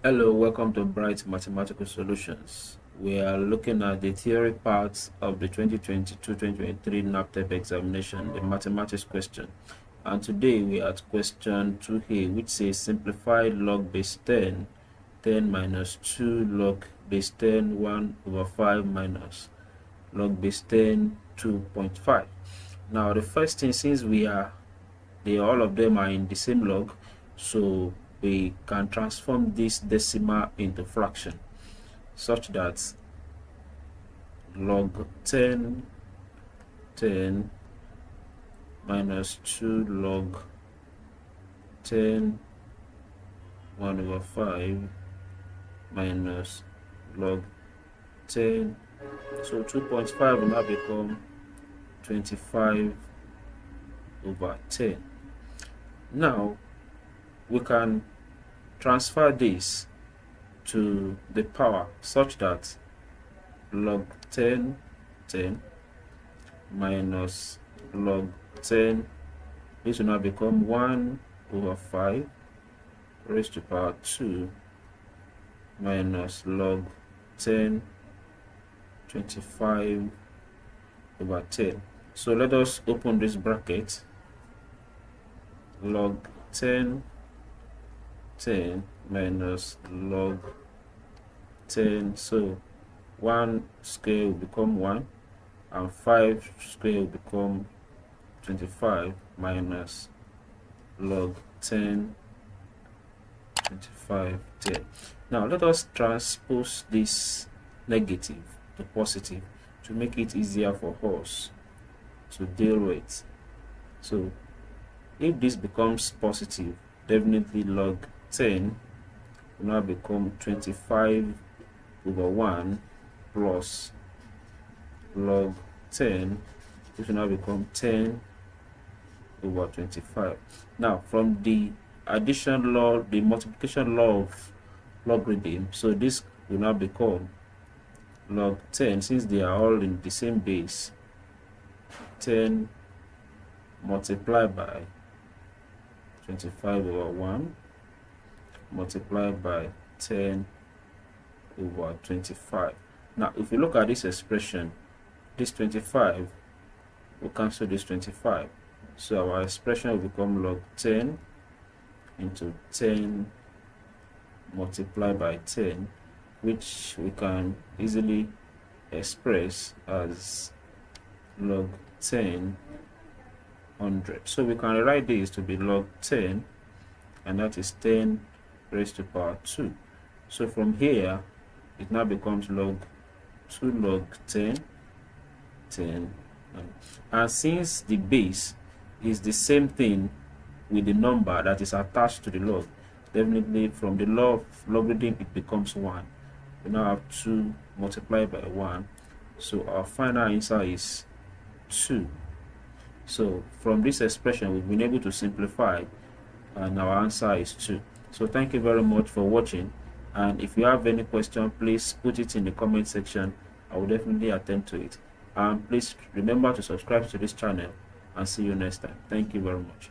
Hello, welcome to Bright Mathematical Solutions. We are looking at the theory parts of the 2022-2023 NABTEB examination, the mathematics question. And today we are at question 2a, which says simplify log base 10, 10 minus 2 log base 10, 1 over 5 minus log base 10, 2.5. Now the first thing, since all of them are in the same log, so we can transform this decimal into fraction such that log 10 minus 2 log 10 1 over 5 minus log 10, so 2.5 will now become 25 over 10. Now we can transfer this to the power such that log 10 minus log 10, this will now become 1 over 5 raised to power 2 minus log 10 25 over 10. So let us open this bracket. Log 10 minus log 10, so 1 square will become 1 and 5 square will become 25 minus log 10 25 10. Now let us transpose this negative to positive to make it easier for us to deal with. So if this becomes positive, definitely log 10 will now become 25 over 1 plus log 10, which will now become 10 over 25. Now from the addition law, the multiplication law of logarithm, so this will now become log 10, since they are all in the same base, 10 multiplied by 25 over 1 multiplied by 10 over 25. Now if you look at this expression, this 25 will cancel this 25, so our expression will become log 10 into 10 multiplied by 10, which we can easily express as log 10 100. So we can rewrite this to be log 10, and that is 10 raised to power 2. So from here it now becomes log 2 log 10 and since the base is the same thing with the number that is attached to the log, definitely from the law of logarithm it becomes 1. We now have 2 multiplied by 1, so our final answer is 2. So from this expression we've been able to simplify, and our answer is 2. So thank you very much for watching, and if you have any question, please put it in the comment section. I will definitely attend to it, and please remember to subscribe to this channel, and see you next time. Thank you very much.